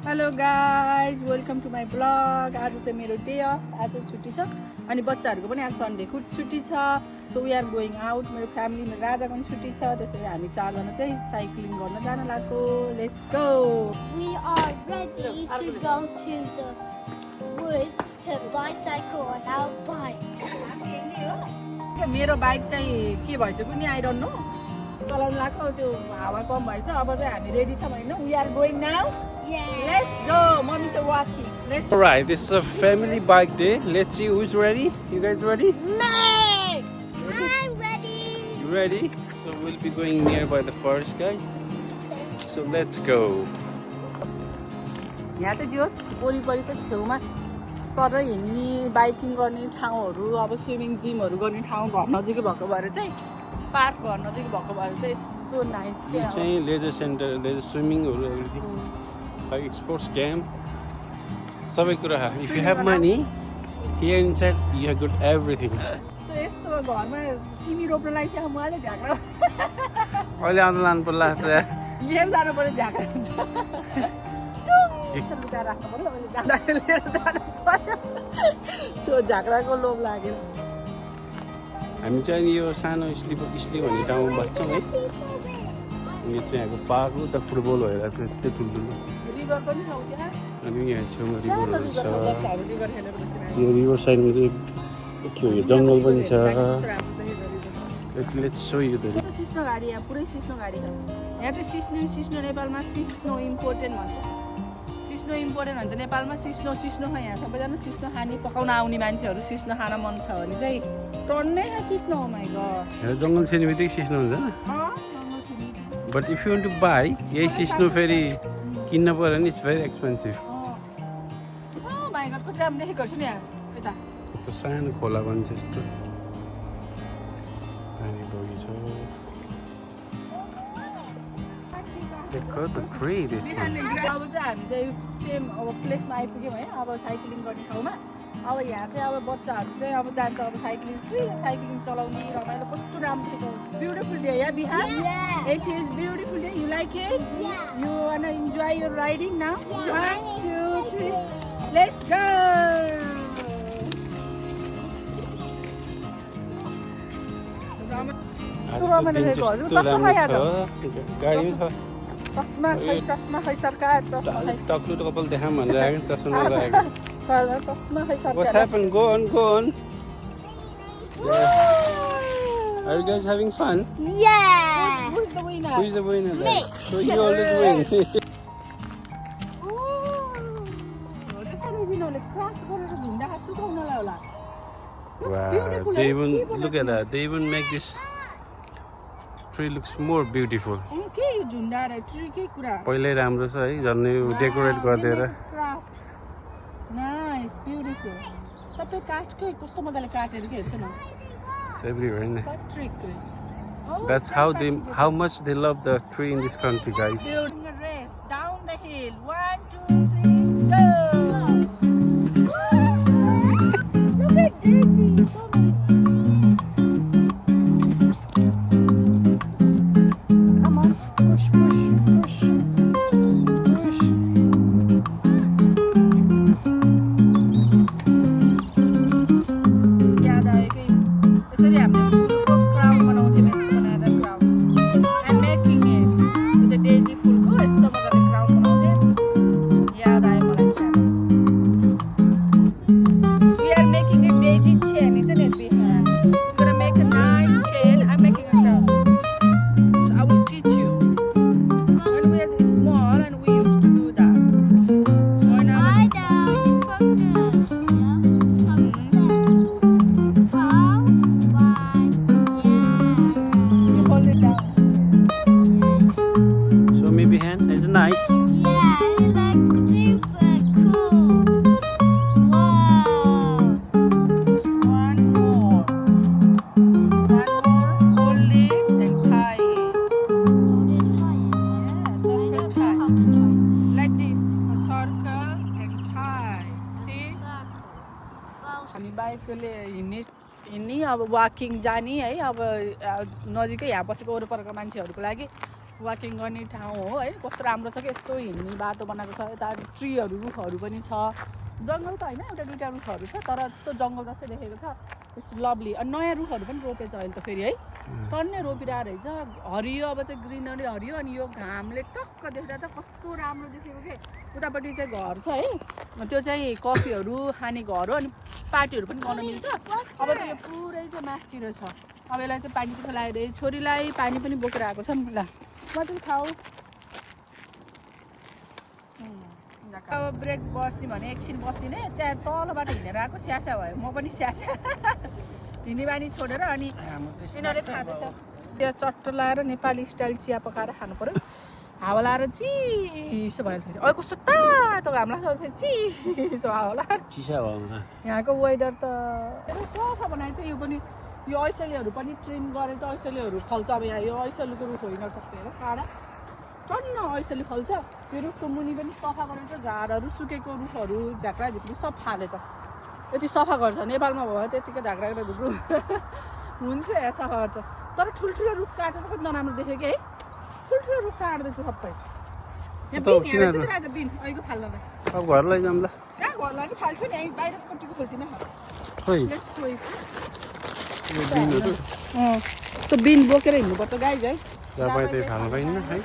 Hello guys, welcome to my blog. आज चाहिँ मेरो डे अफ, आज छुट्टी छ अनि बच्चाहरूको पनि आज सन्डे छुट्टी छ। So we are going out. मेरो फ्यामिली, मेरो राजाको पनि छुट्टी छ, त्यसैले हामी चारजना चाहिँ साइक्लिङ गर्न जान लाग्यो। Let's go. We are ready to go to the woods to bicycle on our bikes. मेरो बाइक चाहिँ के भएछ कुनै आई डोन्ट नो, चलाउनु लाग्यो, त्यो हावा कम भएछ। अब चाहिँ हामी रेडी छौँ होइन। We are going now. Let's go. Mommy is walking. Let's. All right, this is a family bike day. Let's see who's ready. You guys ready? Me! I'm ready. You ready? So we'll be going nearby the forest, guys. So let's go. यहाँ चाहिँ जोस् वरिपरि चाहिँ छेउमा sir हिँड्ने, biking गर्ने ठाउँहरू, अब स्विमिङ जिमहरू गर्ने ठाउँ घर नजिकै भएको भएर चाहिँ पार्क घर नजिकै भएको भएर चाहिँ सो नाइस के चाहिँ लेजर सेन्टर, लेजर स्विमिङहरू एभ्रिथिङ, like sports game. सबै कुरा. If you have money, here inside you have got everything. यस्तो घरमा सिमी रोप्नलाई चाहिँ उहाँले झाँक्रा अहिले आउँदा लानु पर्ला लिएर जानु पर्यो, झाँक्रा हुन्छ। लुकाएर राख्नु पर्यो, अहिले जाँदाखेरि लिएर जानु पर्यो। छो झाँक्राको लोभ लाग्यो। हामी चाहिँ यो सानो इस्ली भन्ने ठाउँमा बस्छौँ है। यो चाहिँ यहाँको पार्क हो, त फुटबल भएर चाहिँ यति ठुल्ठुलो। रिभर पनि छ त्यहाँ। अनि यहाँ छेउमा रिभरहरू छ। बच्चाहरू रिभर खेलेर बसिरहेको। यो रिभर साइडमा चाहिँ के हो, जङ्गल पनि छ। Let's show you the. सिस्नो गाडी, यहाँ पुरै सिस्नो गाडी छ। यहाँ चाहिँ सिस्नो नेपालमा सिस्नो इम्पोर्टेन्ट भन्छ। सिस्नो इम्पोर्टेन्ट भन्छ नेपालमा। सिस्नो छ यहाँ। सबैजना सिस्नो खाने, पकाउन आउने मान्छेहरू सिस्नो खान मन छ भने चाहिँ टन्नै सिस्नो। हो माइ गॉड। यहाँ जङ्गल छिर्ने बित्तिकै सिस्नो हुन्छ। But if you want to buy यही सिस्नो फेरि किन्न पर्यो भने it's very expensive. Oh my god, कति राम्रो देखेको छु नि यहाँ यता। सानो खोला पनि छ यस्तो। अनि बगी छ। देखो the tree this one. अब चाहिँ हामी चाहिँ सेम अब प्लेसमा आइपुग्यौँ है। अब साइक्लिङ गर्ने ठाउँमा। अब यहाँ चाहिँ अब बच्चाहरू चाहिँ अब जान्छ अब साइक्लिङ चलाउने, रमाइलो। कस्तो राम्रो छ। Beautiful day yeah Bihar. It is beautiful day. You like it? Yeah. You wanna enjoy your riding now? 1, 2, 3. Let's go. चस्मा खै सरकार, चस्मा खै। टक्लु कपाल देखाम भनेर आएको चस्मा लगाएको। चस्मा खै सरकार। What's happened? Go on. Are you guys having fun? Yeah! Who is the winner? Who is the winner? Me. So you always win. Wow, they even look at that. They even make this tree looks more beautiful. के यो झुन्डा र tree के कुरा? पहिल्यै राम्रो छ है, झन् यो डेकोरेट गरिदिएर। Nice, beautiful. सबै काठकै कस्तो मजाले काटेर के हेर्छ न। It's everywhere, isn't it? What trick? That's how much they love the tree in this country, guys. Building a race down the hill. 1, 2, 3, go! Look at Daisy. So many. Come on, push. याद आयो कि यसरी हामीले फुलको crown बनाउँथ्यौँ, यस्तो बनाएर crown. I'm making it. त्यो चाहिँ डेजी फुलको यस्तो मजाले क्राउन बनाउँथ्यौँ। याद आयो मलाई सानो। We are making a daisy chain, isn't it, Bihan? It's gonna make a nice chain. I'm making a crown. So I will teach you. When we were small and we used to do that. When I was you hold it down. So maybe hand is nice. One more. Hold it and tie it. Yeah, circle tie. Like this. A circle and tie. See? हामी बाइकले हिँड्ने अब walking जाने है। अब नजिकै यहाँ बसेको वरपरका मान्छेहरूको लागि वाकिङ गर्ने ठाउँ हो है। कस्तो राम्रो छ कि यस्तो हिँड्ने बाटो बनाएको छ। यता ट्रीहरू रुखहरू पनि छ। जङ्गल त होइन, एउटा दुईवटा रुखहरू छ तर त्यस्तो जङ्गल जस्तै देखेको छ। It's lovely. अनि नयाँ रुखहरू पनि रोपेछ अहिले त फेरि है। टन्नै रोपिरहेको रहेछ। हरियो अब चाहिँ ग्रिनरी हरियो। अनि यो घामले टक्क देख्दा त कस्तो राम्रो देखेको के। उतापट्टि चाहिँ घर छ है, त्यो चाहिँ कफीहरू खाने घर हो। अनि पार्टीहरू पनि गर्न मिल्छ। अब चाहिँ यो पुरै चाहिँ मासतिर छ। अब यसलाई चाहिँ पानी पनि लगाएर छोरीलाई पानी पनि बोकेर आएको छ नि। ल मजाले खाऊ। अब ब्रेक बस्ने भने एकछिन बस्दिने। त्यहाँ तलबाट हिँडेर आएको स्यास्या भयो। म पनि स्यास्या हिँड्ने बानी छोडेर अनि यिनीहरूले खाँदैछ। त्यहाँ चट्ट लाएर नेपाली स्टाइल चिया पकाएर खानु पऱ्यो। हावा लाएर चिसो भयो फेरि। अहिले कस्तो तातो घाम लाग्छ फेरि चिसो हावा लाएर। यहाँको वेदर त सफा बनाएछ। यो पनि यो ऐसलीहरू पनि ट्रिम गरेछ। ऐसलीहरू फल्छ अब यहाँ। यो ऐसलीको रुख होइन सक्ने हो काँडा टन्न ऐसली फल्छ। यो रुखको मुनि पनि सफा गरेछ। झारहरू सुकेको रुखहरू झाक्रा झिक्री सब फालेछ। यति सफा गर्छ। नेपालमा भयो त्यतिकै झाक्रा झुक्रू हुन्छ यहाँ सफा गर्छ। तर ठुल्ठुलो रुख काटेर कति नराम्रो देख्यो कि है। ठुल्ठुलो रुख काट्दैछ सबै। यहाँ बिन हेरेर चाहिँ आज बिन अहिलेको फाल्नलाई। अब घर लैजाऊँ ल। कहाँ घर लागि फाल्छ नि यहीँ बाहिरपट्टिको खोल्टिन त्यो बिन बोकेर हिँड्नुपर्छ गाइज है। तपाईँ त्यही फाल्नु पाइन्न है।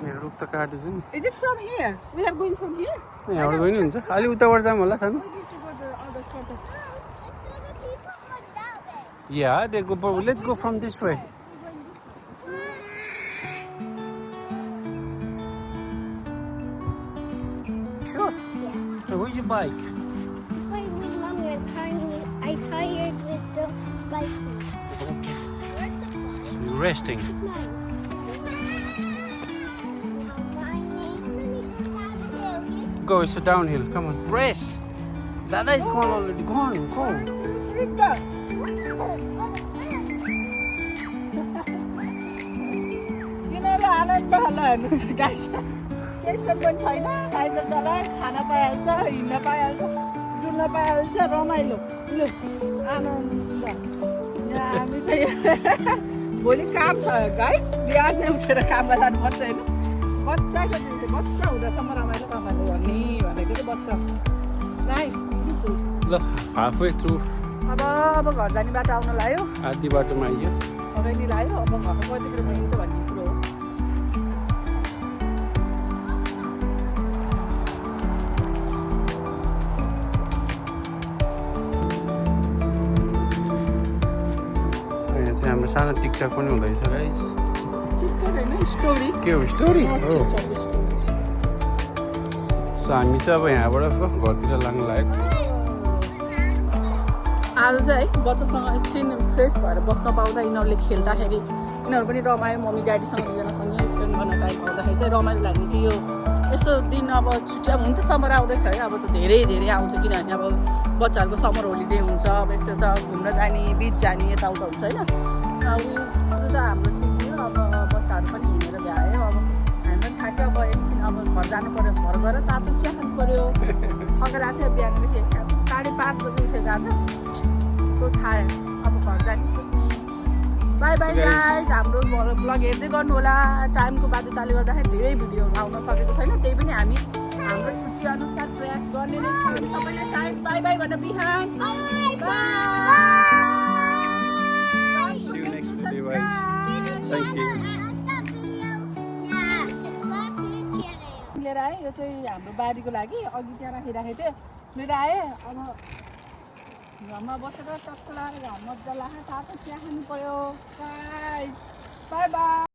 रुख त काटेछ नि। Is it from here? We are going from here? यहाँबाट गयो नि हुन्छ। अलि उताबाट जाऊँ होला सानो। Yeah, they go. Let's go from this way. Sure. So where's your bike? Playing with Mommy. I tired with the bike. Where's the bike? You're resting. Go, it's a downhill. Come on, race. Dada is gone already. Go on, go. किनले आनन्द होला हेर्नुहोस् guys. Tension पनि छैन। Cycle चलाए खान पाइहाल्छ, हिँड्न पाइहाल्छ, डुल्न पाइहाल्छ, रमाइलो लु आनन्द। यहाँ हामी चाहिँ भोलि काम छ गाइस। बिहानै उठेर काममा जानुपर्छ हेर्नु। बच्चाको दिनले बच्चा हुँदासम्म रमाइलो रमाइलो भन्ने भनेको चाहिँ बच्चा नाइस। ल halfway through. अब घर जाने बाटो आउन लाग्यो। आधी बाटोमा आइयो। अब नि लाग्यो। अब घरमा कतिखेर मिल्छ भन्ने कुरो हो। यहाँ चाहिँ हाम्रो सानो टिकटक पनि हुँदैछ गाइस। टिकटक होइन स्टोरी। के हो स्टोरी हो। सो हामी चाहिँ अब यहाँबाट घरतिर लाग्नु लाग्यो। आज चाहिँ है बच्चासँग एकछिन फ्रेस भएर बस्न पाउँदा यिनीहरूले खेल्दाखेरि यिनीहरू पनि रमायो। मम्मी ड्याडीसँग दुईजनासँग स्पेन्ड गर्न टाइम पाउँदाखेरि चाहिँ रमाइलो लाग्यो कि यो यस्तो दिन अब छुट्टी अब हुन त समर आउँदैछ है। अब त धेरै धेरै आउँछ किनभने अब बच्चाहरूको समर होलिडे हुन्छ। अब यस्तो त घुम्न जाने बिच जाने यताउता हुन्छ होइन। अब त्यो त हाम्रो सिक्यो। अब बच्चाहरू पनि हिँडेर भ्यायो। अब हामी पनि थाक्यो। अब एकछिन अब घर जानु पऱ्यो। घर गएर तातो चिया खानु पऱ्यो। थकेर चाहिँ बिहानदेखि 5:30 बजी उठेको आज। सो थाहा अब घर जाने सुत्ने। By by guys. हाम्रो ब्लग हेर्दै गर्नु होला। टाइमको बाध्यताले गर्दाखेरि धेरै भिडियोहरू आउन सकेको छैन। त्यही पनि हामी हाम्रो छुट्टी अनुसार प्रयास गर्ने नै छौँ। सबैले साइड बाई बाई भनेर बिहान See you next video guys. Thank you. लिएर आएँ। यो चाहिँ हाम्रो बारीको लागि अघि त्यहाँ राखिराखेको थिएँ। लिएर आएँ। अब घरमा बसेर टक्क लगाएर घाम मजा लाग्यो। तातो चिया खानु पऱ्यो। By by.